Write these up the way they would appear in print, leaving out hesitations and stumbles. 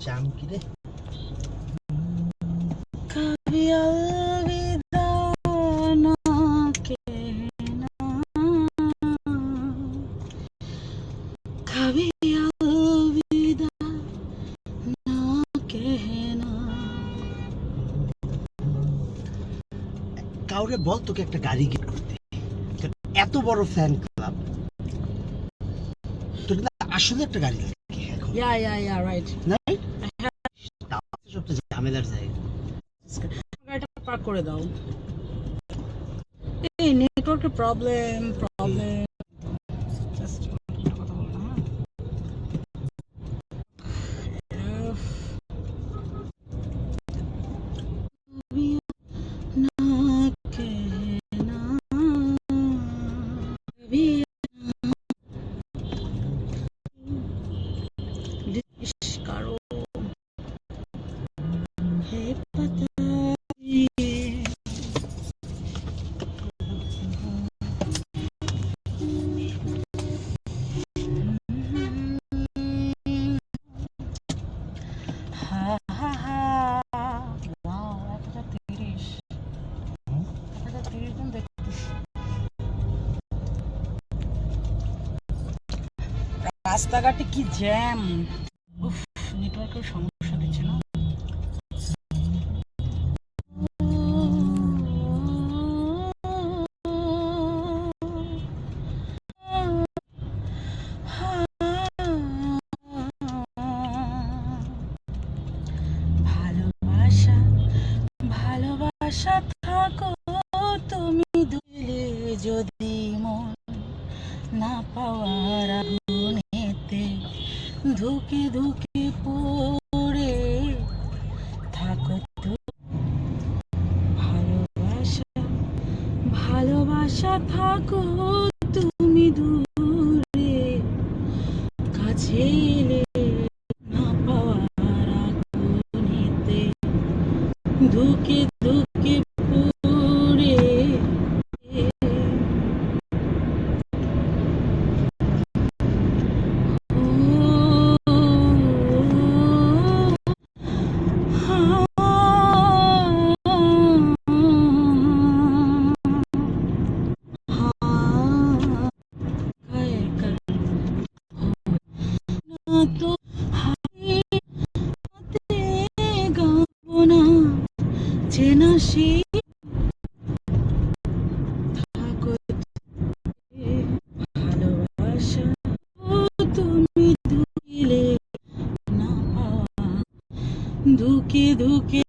জাম কি রে? कभी अलविदा ना कहना, कभी अलविदा ना कहना। কাউরে বল তোকে একটা গাড়ি গিফট করতে। এত বড় ফ্যান ক্লাব, তোর কিন্তু আসলে একটা গাড়ি লাগে এখন। Yeah, right. রাইট? সবচেয়ে ঝামেলার জায়গা। গাড়িটা পার্ক করে দাও। এই নেটওয়ার্কের প্রবলেম। Just কথা বলো না, হ্যাঁ? ना कहना, कभी इश्क करो है पता ये। হা হা হা, ওয়াও 1030 জন দেখতেছি। রাস্তাঘাটে কি জ্যাম! উফ, নেটওয়ার্কের সমস্যা দিচ্ছে না। ভালোবাসা ভালোবাসা থাকো তুমি দিলে যদি মন না পাওয়ার আগুনেতে ধুকে ধুকে পড়ে থাকো তো। ভালোবাসা ভালোবাসা থাকো তুমি দূরে, কাছে এলে না পাওয়ার আগুনেতে ধুকে ধুকে পড়ে। তো হাতে গাবো না চেনা সেই থাকো ভালোবাসা তুমি দিলে না পাওয়া ধুকে ধুকে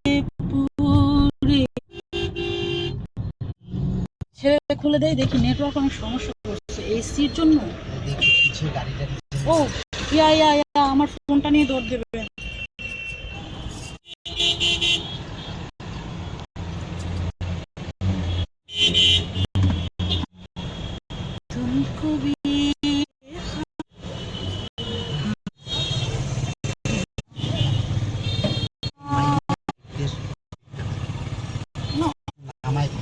পড়ে। ছেড়ে খুলে দেয় দেখি, নেটওয়ার্ক অনেক সমস্যা করছে এসির জন্য। দেখি কিছু গাড়ি টাড়ি। ও ইয়া আমার ফোনটা নিয়ে দৌড় দেবে। तुमको भी no. নামাই দে।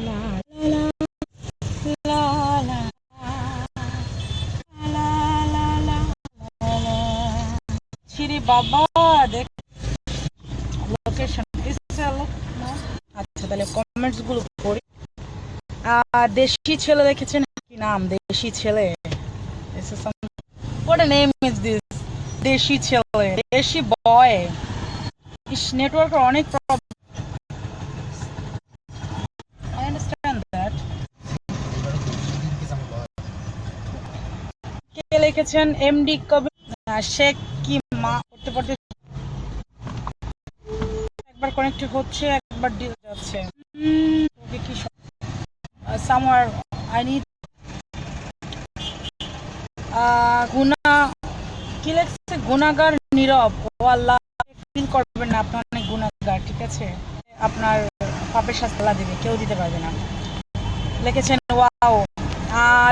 La la la la la la la la। ছিরি বাবা দেখ লোকেশন আচ্ছা, তাহলে কমেন্টস গুলো পড়ি। দেশি ছেলে দেখেছেন কি নাম? দেশি ছেলে, what a name is this? দেশি ছেলে, দেশি বয়। ইস, নেটওয়ার্কের অনেক প্রবলেম। I understand that. কে লিখেছেন? এমডি কবি শেখ কি মা পড়তে পড়তে একবার কানেক্ট হচ্ছে একবার যাচ্ছে। ওকে কি somewhere I need গুনা কি লেখছে? গুনাগার নীরব। ও আল্লাহ, ফিল করবেন না আপনি অনেক গুনাগার, ঠিক আছে? আপনার পাপের শাস্তি আল্লাহ দিবে, কেউ দিতে পারবে না। লিখেছেন ওয়াও।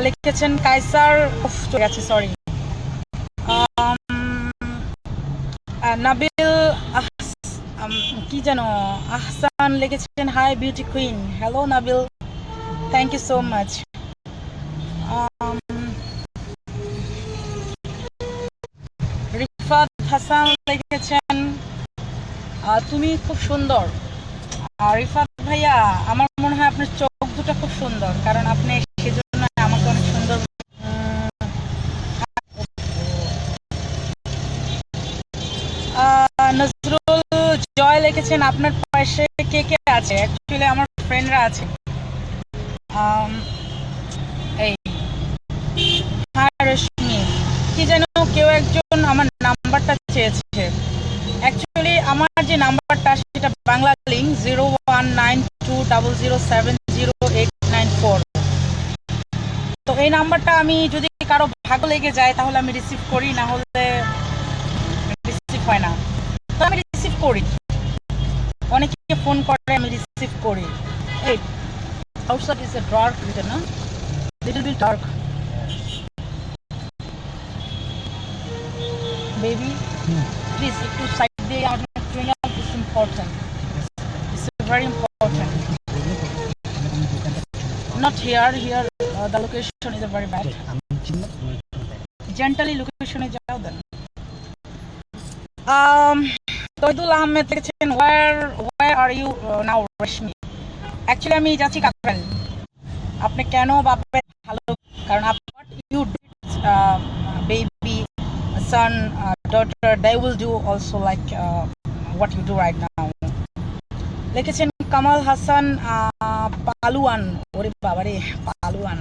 লিখেছেন কাইসার, চলে গেছে, সরি। নাবিল কি যেন আহসান লিখেছেন hi beauty queen. Hello Nabil, thank you so much. Hasan লিখেছেন তুমি খুব সুন্দর। আর রিফাত ভাইয়া, আমার মনে হয় আপনার চোখ দুটো খুব সুন্দর, কারণ আপনি সেজন্য আমাকে অনেক সুন্দর। নজরুল জয় লিখেছেন আপনার পাশে কে কে আছে? অ্যাকচুয়ালি আমার ফ্রেন্ডরা আছে। এই হ্যাঁ রশ্মি, কি যেন কেউ একজন আমার নাম্বারটা চেয়েছে। অ্যাকচুয়ালি আমার যে নাম্বারটা সেটা বাংলা লিঙ্ক 019200708994। তো এই নাম্বারটা আমি যদি কারো ভাগ লেগে যায় তাহলে আমি রিসিভ করি, না হলে রিসিভ হয় না। তো আমি রিসিভ করি, অনেকে ফোন করে আমি রিসিভ করি। এই আউটসাইড ইজ এ ডার্ক না, little bit dark baby, please একটু সাইড দিয়ে আমার train up is important, it's very important. Not here, the location is very bad. Gently location is যাও দেন। তৈদুল আহমেদ লিখেছেন where are you now Rashmi? Actually আমি যাচ্ছি কাকরাইল। আপনি কেন ভাববেন ভালো, কারণ what you did baby son daughter they will do also like what you do right now. লিখেছেন কামাল হাসান পালুয়ান, ওরে বাবারে পালুয়ান।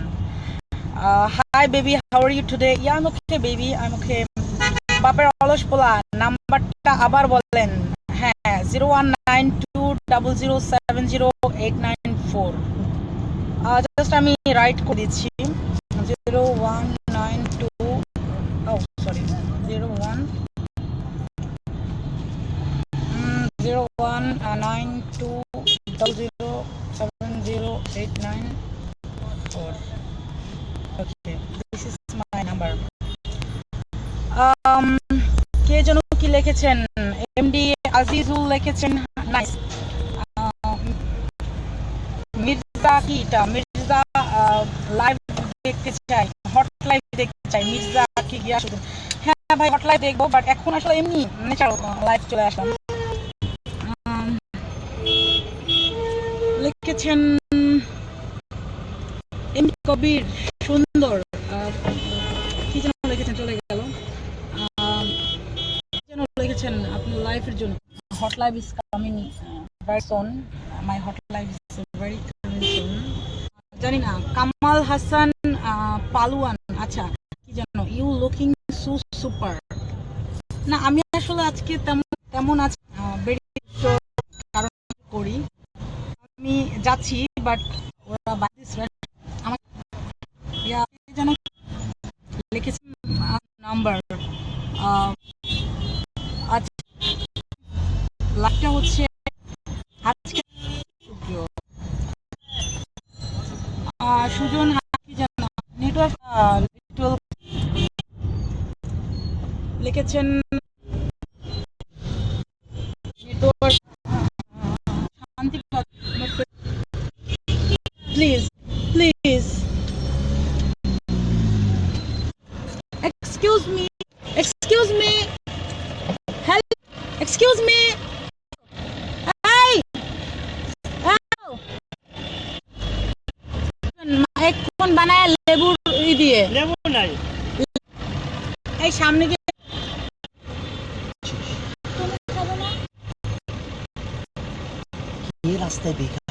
Hi baby, how are you today? Yeah I am okay baby, I am okay. বাপের অলস পোলা, নাম্বারটা আবার বলেন। হ্যাঁ 019200708994। জাস্ট আমি রাইট করে দিচ্ছি 0192 sorry 019200708994. Okay, this is my number. কে যেন কি লিখেছেন, এমডি আজিজুল লিখেছেন নাইস। মির্জা কি এটা? মির্জা লাইভ দেখতে চাই, হট লাইভ দেখতে চাই। মির্জা কি গিয়া শুধু? হ্যাঁ ভাই হট লাইভ দেখবো, বাট এখন আসলে এমনি লাইভ চলে আসলাম। লিখেছেন এম কবির সুন্দর, কি যেন লিখেছেন চলে গেল, যেন লিখেছেন আপনার লাইফের জন্য। Hot live is coming very soon, my hot live is very coming soon. জানি না। কামাল হাসান পালুয়ান, আচ্ছা কি যেন ইউ লুকিং সো সুপার। না আমি আসলে আজকে তেমন আছি, কারণ করি আমি যাচ্ছি, বাট ওরা আমার যেন লিখেছি নাম্বার। আচ্ছা লাইভটা হচ্ছে আজকে সুজন কি যেন নেটওয়ার্ক লিখেছেন নেটওয়ার্ক শান্তি। Please please excuse me help, excuse me, hey hello, এক কোন বানায় লেবুর দিয়ে, লেবু নাই এই সামনে গিয়ে এই রাস্তায় বেকার